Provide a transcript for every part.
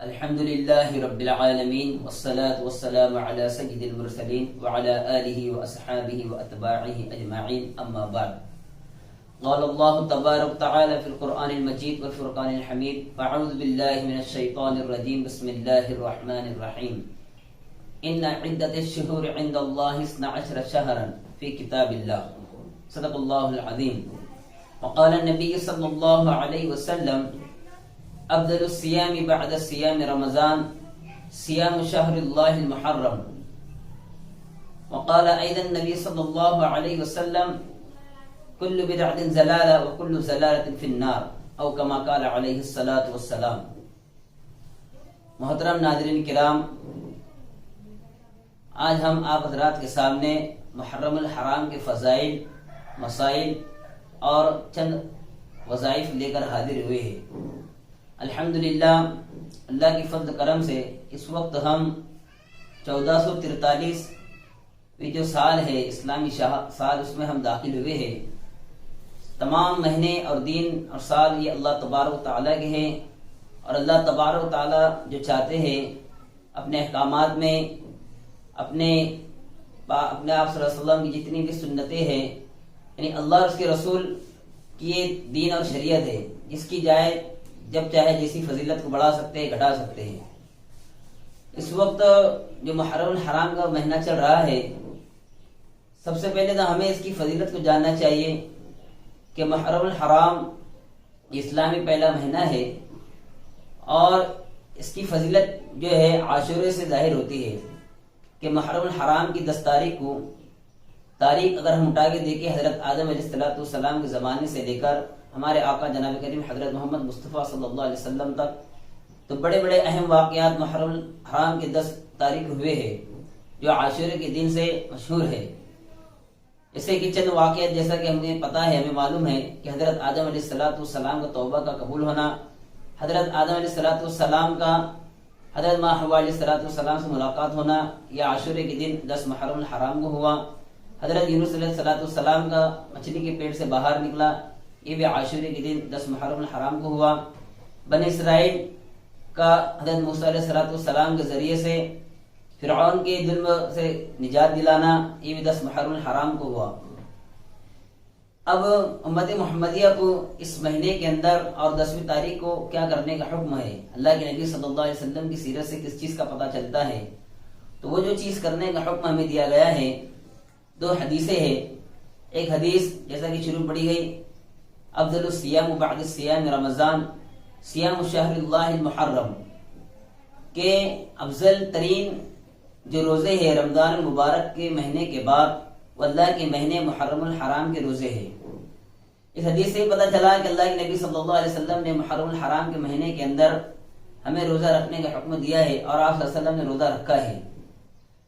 الحمد لله رب العالمين والصلاة والسلام على سيد المرسلين وعلى آله وأصحابه وأتباعه أجمعين أما بعد. قال الله تبارك وتعالى في القرآن المجيد والفرقان الحميد: أعوذ بالله من الشيطان الرجيم بسم الله الرحمن الرحيم. إن عدة الشهور عند الله 12 شهرا في كتاب الله. صدق الله العظيم. وقال النبي صلى الله عليه وسلم: افضل الصيام بعد الصيام رمضان صيام شهر الله المحرم. وقال ايضا النبي صلى الله عليه وسلم: كل بدعة ضلالة وكل ضلالة في النار، او كما قال عليه الصلاة والسلام. محترم ناظرین کرام، آج ہم آپ حضرات کے سامنے محرم الحرام کے فضائل، مسائل اور چند وظائف لے کر حاضر ہوئے ہیں. الحمدللہ اللہ کی فضل کرم سے اس وقت ہم 1443 جو سال ہے اسلامی سال، اس میں ہم داخل ہوئے ہیں. تمام مہینے اور دن اور سال یہ اللہ تبارک و تعالیٰ کے ہیں، اور اللہ تبارک و تعالیٰ جو چاہتے ہیں اپنے احکامات میں اپنے آپ صلی اللہ علیہ وسلم کی جتنی بھی سنتیں ہیں، یعنی اللہ اور اس کے رسول کی یہ دین اور شریعت ہے جس کی جائے جب چاہے جیسی فضیلت کو بڑھا سکتے ہیں، گھٹا سکتے ہیں. اس وقت جو محرم الحرام کا مہینہ چل رہا ہے، سب سے پہلے تو ہمیں اس کی فضیلت کو جاننا چاہیے کہ محرم الحرام اسلامی پہلا مہینہ ہے، اور اس کی فضیلت جو ہے عاشورے سے ظاہر ہوتی ہے کہ محرم الحرام کی 10 تاریخ کو، تاریخ اگر ہم اٹھا کے دیکھیں حضرت آدم علیہ السلام کے زمانے سے لے کر ہمارے آقا جناب کریم حضرت محمد مصطفیٰ صلی اللہ علیہ وسلم تک، تو بڑے بڑے اہم واقعات محرم الحرام کے 10 تاریخ ہوئے ہیں جو عاشورے کے دن سے مشہور ہے. جیسے کہ چند واقعات جیسا کہ ہمیں پتہ ہے، ہمیں معلوم ہے کہ حضرت آدم علیہ السلام کا توبہ کا قبول ہونا، حضرت آدم علیہ السلام کا حضرت ماں حوا علیہ السلام سے ملاقات ہونا یہ عاشورے کے دن 10 محرم الحرام کو ہوا. حضرت یونس علیہ السلام کا مچھلی کے پیٹ سے باہر نکلا، یہ بھی عاشورے کے دن 10 محرم الحرام کو ہوا. بنی اسرائیل کا حضرت موسیٰ علیہ السلام کے ذریعے سے فرعون کے ظلم سے نجات دلانا یہ بھی 10 محرم الحرام کو ہوا. اب امت محمدیہ کو اس مہینے کے اندر اور 10ویں تاریخ کو کیا کرنے کا حکم ہے؟ اللہ کے نبی صلی اللہ علیہ وسلم کی سیرت سے کس چیز کا پتہ چلتا ہے؟ تو وہ جو چیز کرنے کا حکم ہمیں دیا گیا ہے، 2 حدیثیں ہیں. ایک حدیث جیسا کہ شروع پڑھی گئی: افضل الصیام بعد الصیام رمضان صیام شہر اللہ المحرم، کہ افضل ترین جو روزے ہیں رمضان المبارک کے مہینے کے بعد وہ اللہ کے مہینے محرم الحرام کے روزے ہیں. اس حدیث سے پتہ چلا کہ اللہ کے نبی صلی اللہ علیہ وسلم نے محرم الحرام کے مہینے کے اندر ہمیں روزہ رکھنے کا حکم دیا ہے، اور آپ صلی اللہ علیہ وسلم نے روزہ رکھا ہے.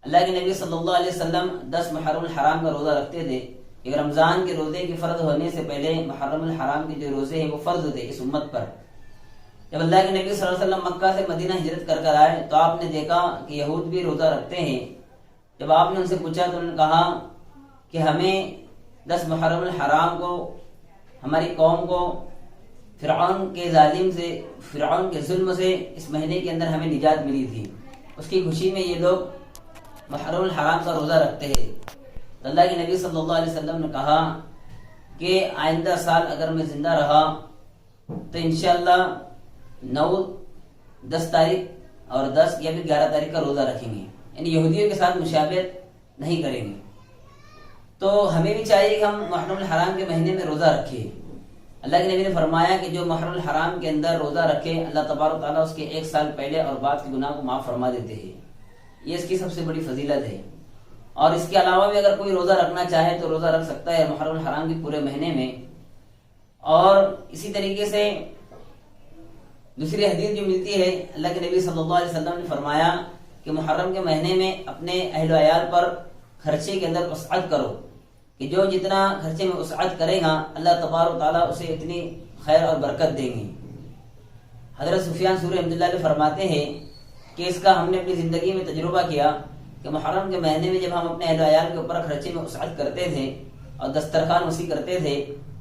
اللہ کے نبی صلی اللہ علیہ وسلم 10 محرم الحرام کا روزہ رکھتے تھے. رمضان کے روزے کے فرض ہونے سے پہلے محرم الحرام کے جو روزے ہیں وہ فرض تھے اس امت پر. جب اللہ کے نبی صلی اللہ علیہ وسلم مکہ سے مدینہ ہجرت کر آئے تو آپ نے دیکھا کہ یہود بھی روزہ رکھتے ہیں. جب آپ نے ان سے پوچھا تو انہوں نے کہا کہ ہمیں 10 محرم الحرام کو ہماری قوم کو فرعون کے ظالم سے، فرعون کے ظلم سے اس مہینے کے اندر ہمیں نجات ملی تھی، اس کی خوشی میں یہ لوگ محرم الحرام کا روزہ رکھتے ہیں. اللہ کے نبی صلی اللہ علیہ وسلم نے کہا کہ آئندہ سال اگر میں زندہ رہا تو انشاءاللہ 9، 10 تاریخ اور 10 یا پھر 11 تاریخ کا روزہ رکھیں گے، یعنی یہودیوں کے ساتھ مشابہت نہیں کریں گے. تو ہمیں بھی چاہیے کہ ہم محرم الحرام کے مہینے میں روزہ رکھیں. اللہ کے نبی نے فرمایا کہ جو محرم الحرام کے اندر روزہ رکھے اللہ تبارک و تعالیٰ اس کے 1 سال پہلے اور بعد کے گناہ کو معاف فرما دیتے ہیں. یہ اس کی سب سے بڑی فضیلت ہے. اور اس کے علاوہ بھی اگر کوئی روزہ رکھنا چاہے تو روزہ رکھ سکتا ہے محرم الحرام کے پورے مہینے میں. اور اسی طریقے سے دوسری حدیث جو ملتی ہے، اللہ کے نبی صلی اللہ علیہ وسلم نے فرمایا کہ محرم کے مہینے میں اپنے اہل و عیال پر خرچے کے اندر وسعت کرو، کہ جو جتنا خرچے میں وسعت کرے گا اللہ تبارک و تعالیٰ اسے اتنی خیر اور برکت دیں گے. حضرت سفیان ثوری رحمۃ اللہ علیہ فرماتے ہیں کہ اس کا ہم نے اپنی زندگی میں تجربہ کیا کہ محرم کے مہینے میں جب ہم اپنے اہل و عیال کے اوپر خرچے میں وسعت کرتے تھے اور دسترخوان وسیع کرتے تھے،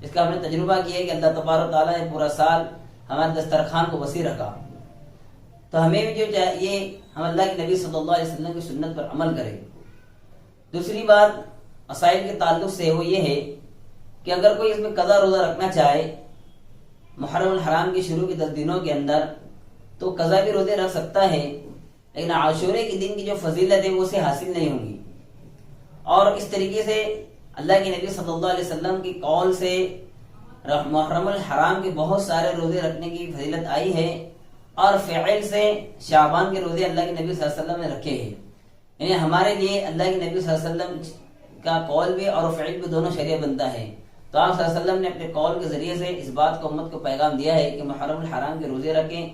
اس کا ہم نے تجربہ کیا کہ اللہ تبارک و تعالیٰ نے پورا سال ہمارے دسترخوان کو وسیع رکھا. تو ہمیں بھی جو چاہیے ہم اللہ کے نبی صلی اللہ علیہ وسلم کی سنت پر عمل کریں۔ دوسری بات مسائل کے تعلق سے وہ یہ ہے کہ اگر کوئی اس میں قضا روزہ رکھنا چاہے محرم الحرام کے شروع کے 10 دنوں کے اندر تو قضا بھی روزے رکھ سکتا ہے، لیکن عاشورے کے دن کی جو فضیلت ہے وہ اسے حاصل نہیں ہوں گی۔ اور اس طریقے سے اللہ کے نبی صلی اللہ علیہ وسلم کی قول سے محرم الحرام کے بہت سارے روزے رکھنے کی فضیلت آئی ہے، اور فعل سے شعبان کے روزے اللہ کے نبی صلی اللہ علیہ وسلم نے رکھے ہیں، یعنی ہمارے لیے اللہ کے نبی صلی اللہ علیہ وسلم کا قول بھی اور فعل بھی دونوں شریعہ بنتا ہے۔ تو آپ صلی اللہ علیہ وسلم نے اپنے قول کے ذریعے سے اس بات کو امت کو پیغام دیا ہے کہ محرم الحرام کے روزے رکھیں،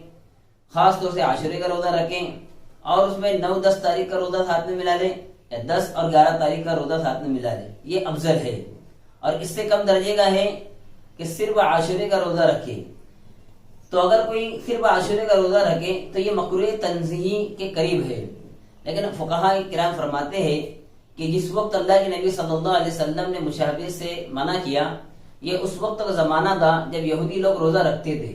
خاص طور سے عاشورے کا روزہ رکھیں، اور اس میں 9-10 تاریخ کا روزہ ساتھ میں ملا لیں، یا 10 اور 11 تاریخ کا روزہ ساتھ میں ملا لیں، یہ افضل ہے۔ اور اس سے کم درجے کا ہے کہ صرف عاشورے کا روزہ رکھے۔ تو اگر کوئی صرف عاشورے کا روزہ رکھے تو یہ مکروہ تنزیہی کے قریب ہے، لیکن فقہاء کرام فرماتے ہیں کہ جس وقت اللہ کے نبی صلی اللہ علیہ وسلم نے مشابہ سے منع کیا، یہ اس وقت کا زمانہ تھا جب یہودی لوگ روزہ رکھتے تھے،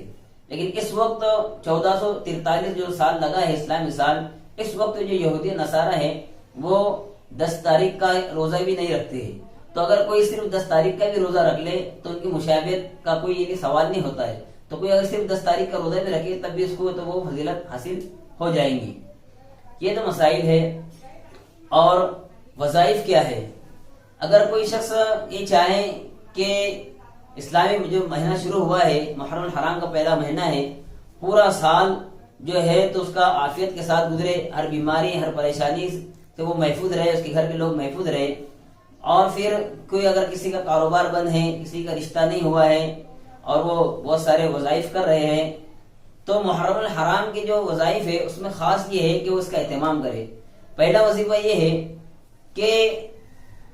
لیکن اس وقت 1443 جو سال لگا ہے اسلامی سال، اس وقت جو یہودی نصارہ ہے وہ 10 تاریخ کا روزہ بھی نہیں رکھتے ہیں۔ تو اگر کوئی صرف 10 تاریخ کا بھی روزہ رکھ لے تو ان کی مشابہت کا کوئی یہ سوال نہیں ہوتا ہے۔ تو کوئی اگر صرف 10 تاریخ کا روزہ بھی رکھے تب بھی اس کو تو وہ فضیلت حاصل ہو جائیں گی۔ یہ تو مسائل ہے۔ اور وظائف کیا ہے؟ اگر کوئی شخص یہ چاہے کہ اسلامی جو مہینہ شروع ہوا ہے محرم الحرام کا پہلا مہینہ ہے، پورا سال جو ہے تو اس کا عافیت کے ساتھ گزرے، ہر بیماری ہر پریشانی سے وہ محفوظ رہے، اس کے گھر کے لوگ محفوظ رہے، اور پھر کوئی اگر کسی کا کاروبار بند ہے، کسی کا رشتہ نہیں ہوا ہے اور وہ بہت سارے وظائف کر رہے ہیں، تو محرم الحرام کے جو وظائف ہے اس میں خاص یہ ہے کہ وہ اس کا اہتمام کرے۔ پہلا وظیفہ یہ ہے کہ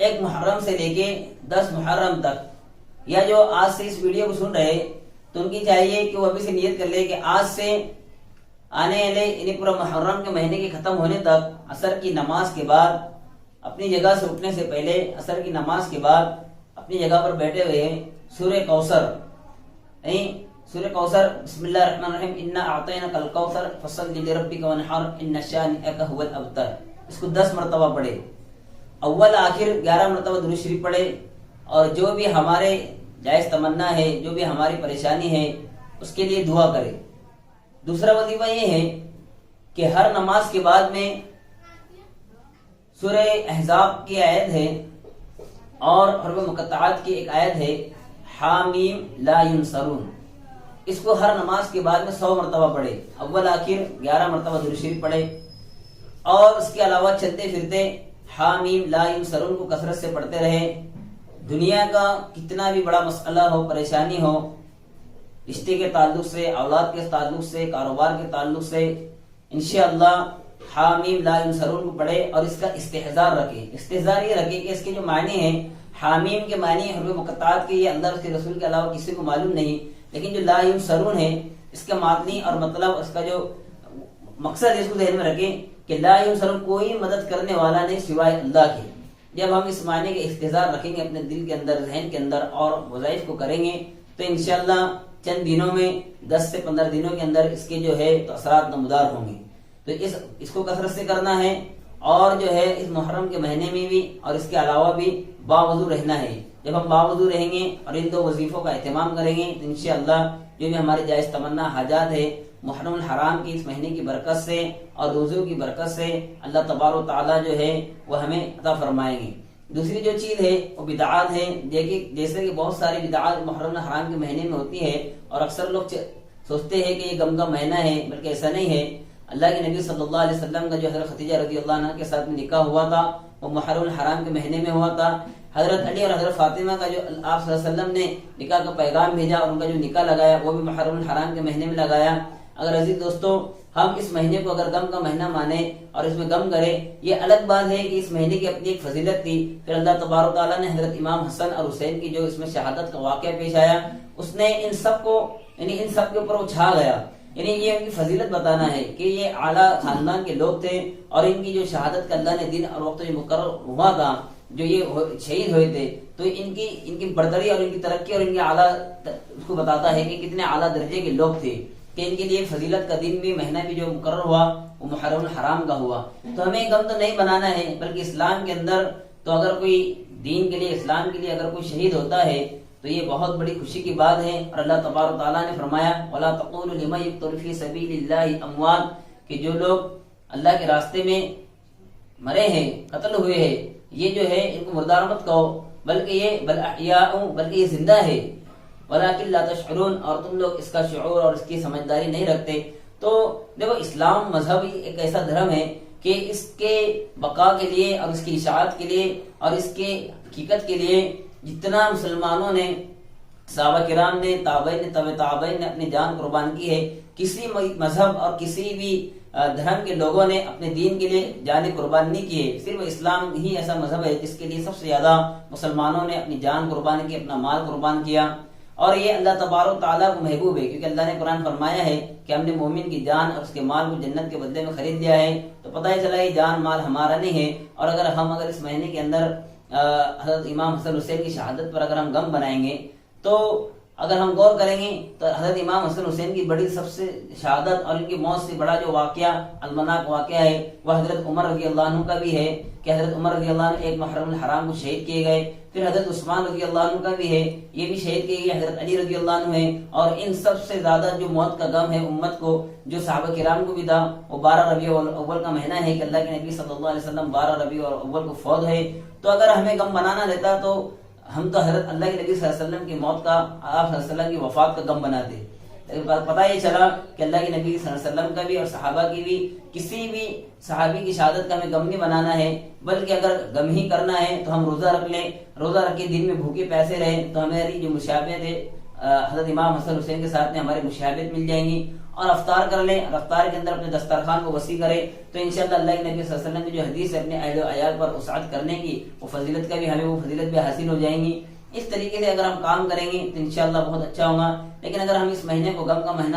1 محرم سے لے کے 10 محرم تک، یا جو آج سے اس ویڈیو کو سن رہے تو ان کی چاہیے کہ وہ ابھی سے نیت کر لے کہ آج سے آنے والے یعنی پورا محرم کے مہینے کے ختم ہونے تک عصر کی نماز کے بعد اپنی جگہ سے اٹھنے سے پہلے عصر کی نماز کے بعد اپنی جگہ پر بیٹھے ہوئے سورہ کوثر، سورہ کوثر، بسم اللہ الرحمن الرحیم، انا اعطیناک الکوثر فصل لربک وانحر ان شانئک هو الابتر، اس کو 10 مرتبہ پڑھے، اول آخر 11 مرتبہ درود شریف پڑھے، اور جو بھی ہمارے جائز تمنا ہے، جو بھی ہماری پریشانی ہے اس کے لیے دعا کرے۔ دوسرا وظیفہ یہ ہے کہ ہر نماز کے بعد میں سورہ احزاب کی آیت ہے اور حروف مقطعات کی ایک آیت ہے حامیم لا ینصرون، اس کو ہر نماز کے بعد میں 100 مرتبہ پڑھے، اول آخر 11 مرتبہ درود شریف پڑھے، اور اس کے علاوہ چلتے پھرتے حامیم لا ینصرون کو کثرت سے پڑھتے رہے۔ دنیا کا کتنا بھی بڑا مسئلہ ہو، پریشانی ہو، رشتے کے تعلق سے، اولاد کے تعلق سے، کاروبار کے تعلق سے، انشاءاللہ حامیم لا ینصرون کو پڑھے، اور اس کا استحضار رکھے۔ استحضار یہ رکھے کہ اس کے جو معنی ہیں، حامیم کے معنی حروف مقطعات کے، یہ اللہ اس کے رسول کے علاوہ کسی کو معلوم نہیں، لیکن جو لا ینصرون ہے اس کا معنی اور مطلب، اس کا جو مقصد اس کو ذہن میں رکھیں کہ لا ینصرون، کوئی مدد کرنے والا نہیں سوائے اللہ کے۔ جب ہم اس معنی کے استحضار رکھیں گے اپنے دل کے اندر، ذہن کے اندر، اور وظائف کو کریں گے تو انشاءاللہ چند دنوں میں 10 سے 15 دنوں کے اندر اس کے جو ہے تو اثرات نمودار ہوں گے۔ تو اس کو کثرت سے کرنا ہے، اور جو ہے اس محرم کے مہینے میں بھی اور اس کے علاوہ بھی باوضو رہنا ہے۔ جب ہم باوضو رہیں گے اور ان 2 وظیفوں کا اہتمام کریں گے تو انشاءاللہ جو بھی ہمارے جائز تمنا حاجات ہے محرم الحرام کی اس مہینے کی برکت سے اور روزوں کی برکت سے اللہ تبارک و تعالی جو ہے وہ ہمیں عطا فرمائیں گے۔ دوسری جو چیز ہے وہ بدعات ہے، جیسے کہ بہت ساری بدعات محرم الحرام کے مہینے میں ہوتی ہے، اور اکثر لوگ سوچتے ہیں کہ یہ غم کا مہینہ ہے، بلکہ ایسا نہیں ہے۔ اللہ کے نبی صلی اللہ علیہ وسلم کا جو حضرت خدیجہ رضی اللہ عنہ کے ساتھ میں نکاح ہوا تھا وہ محرم الحرام کے مہینے میں ہوا تھا۔ حضرت علی اور حضرت فاطمہ کا جو آپ صلی اللہ علیہ وسلم نے نکاح کا پیغام بھیجا اور ان کا جو نکاح لگایا وہ بھی محرم الحرام کے مہینے میں لگایا۔ اگر عزیز دوستو ہم اس مہینے کو اگر غم کا مہینہ مانیں اور اس میں غم کریں، یہ الگ بات ہے کہ اس مہینے کی اپنی ایک فضیلت تھی۔ پھر اللہ تبارک تعالیٰ نے حضرت امام حسن اور حسین کی جو اس میں شہادت کا واقعہ پیش آیا، اس نے ان سب کو یعنی ان سب کے اوپر وہ چھا گیا، یعنی یہ ان کی فضیلت بتانا ہے کہ یہ اعلیٰ خاندان کے لوگ تھے، اور ان کی جو شہادت کا اللہ نے دن اور وقت جو مقرر ہوا تھا، جو یہ شہید ہوئے تھے، تو ان کی برتری اور ان کی ترقی اور ان کی اعلیٰ اس کو بتاتا ہے کہ کتنے اعلیٰ درجے کے لوگ تھے۔ کہ ان کے لیے فضیلت کا دن بھی مہینہ بھی جو مقرر ہوا وہ محرم الحرام کا ہوا. تو ہمیں غم تو نہیں بنانا ہے، بلکہ اسلام کے اندر تو اگر کوئی دین کے لیے، اسلام کے لیے اگر کوئی شہید ہوتا ہے تو یہ بہت بڑی خوشی کی بات ہے. اور اللہ تبارک و تعالیٰ نے فرمایا وَلَا تَقُولُوا لِمَن يُقْتَلُ فِي سَبِيلِ اللَّهِ أَمْوَاتٌ، کہ جو لوگ اللہ کے راستے میں مرے ہیں، قتل ہوئے ہیں، یہ جو ہے ان کو مردار مت کہو، بلکہ یہ بل احیاء، بلکہ یہ زندہ ہے. وَلَٰكِن لَا تَشْعُرُونَ، اور تم لوگ اس کا شعور اور اس کی سمجھداری نہیں رکھتے. تو دیکھو اسلام مذہب ایک ایسا دھرم ہے کہ اس کے بقا کے لیے اور اس کی اشاعت کے لیے اور اس کے حقیقت کے لیے جتنا مسلمانوں نے، صحابہ کرام نے، تابعین نے، تبع تابعین نے اپنی جان قربان کی ہے، کسی مذہب اور کسی بھی دھرم کے لوگوں نے اپنے دین کے لیے جان قربان نہیں کی ہے. صرف اسلام ہی ایسا مذہب ہے جس کے لیے سب سے زیادہ مسلمانوں نے اپنی جان قربان کی، اپنا مال قربان کیا. اور یہ اللہ تبارک و تعالیٰ کو محبوب ہے، کیونکہ اللہ نے قرآن فرمایا ہے کہ ہم نے مومن کی جان اور اس کے مال کو جنت کے بدلے میں خرید لیا ہے. تو پتہ ہی چلا یہ جان مال ہمارا نہیں ہے. اور اگر اس مہینے کے اندر حضرت امام حسن حسین کی شہادت پر اگر ہم غم بنائیں گے، تو اگر ہم غور کریں گے تو حضرت امام حسن حسین کی بڑی سب سے شہادت اور ان کی موت سے بڑا جو واقعہ، المناک واقعہ ہے، وہ حضرت عمر رضی اللہ عنہ کا بھی ہے کہ حضرت عمر رضی اللہ عنہ ایک محرم الحرام کو شہید کیے گئے. پھر حضرت عثمان رضی اللہ عنہ کا بھی ہے، یہ بھی شہید کیے گئے. حضرت علی رضی اللہ عنہ ہے. اور ان سب سے زیادہ جو موت کا غم ہے امت کو، جو صحابہ کرام کو بھی تھا، وہ 12 ربیع الاول کا مہینہ ہے کہ اللہ کے نبی صلی اللہ علیہ وسلم 12 ربیع الاول کو فوت ہے. تو اگر ہمیں غم بنانا رہتا تو ہم تو حضرت اللہ کے نبی صلی اللہ علیہ وسلم کی موت کا، آپ صلی اللہ علیہ وسلم کی وفات کا غم بناتے. پتہ یہ چلا کہ اللہ کے نبی صلی اللہ علیہ وسلم کا بھی اور صحابہ کی بھی، کسی بھی صحابی کی شہادت کا ہمیں غم نہیں بنانا ہے، بلکہ اگر غم ہی کرنا ہے تو ہم روزہ رکھ لیں، روزہ رکھ کے دن میں بھوکے پیسے رہیں تو ہماری جو مشابہت ہے حضرت امام حسن حسین کے ساتھ میں ہماری مشابہت مل جائیں گی. اور افطار کر لیں، اور افطار کے اندر اپنے دسترخوان کو وسیع کرے تو انشاءاللہ اللہ کے نبی صلی اللہ علیہ وسلم کی جو حدیث ہے اپنے اہل و عیال پر وسعت کرنے کی، وہ فضیلت کا بھی ہمیں وہ فضیلت بھی حاصل ہو جائیں گی. اس طریقے سے اگر ہم کام کریں گے تو انشاءاللہ بہت اچھا ہوگا. لیکن اگر ہم اس مہینے کو غم کا مہینہ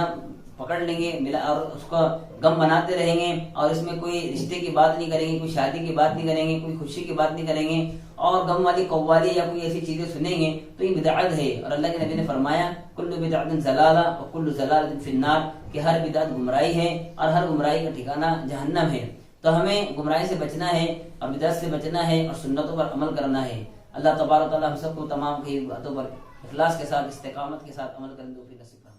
پکڑ لیں گے اور اس کو غم بناتے رہیں گے اور اس میں کوئی رشتے کی بات نہیں کریں گے، کوئی شادی کی بات نہیں کریں گے، کوئی خوشی کی بات نہیں کریں گے اور غم والی قوالی یا کوئی ایسی چیزیں سنیں گے تو یہ بدعت ہے. اور اللہ کے نبی نے فرمایا کل بدعت ضلالہ وکل ضلالۃ فی النار، کہ ہر بدعت گمراہی ہے اور ہر گمراہی کا ٹھکانہ جہنم ہے. تو ہمیں گمراہی سے بچنا ہے اور بدعت سے بچنا ہے اور سنتوں پر عمل کرنا ہے. اللہ تبارک و تعالیٰ ہم سب کو تمام کی باتوں پر اخلاص کے ساتھ، استقامت کے ساتھ عمل کرنے کی توفیق نصیب فرمائے.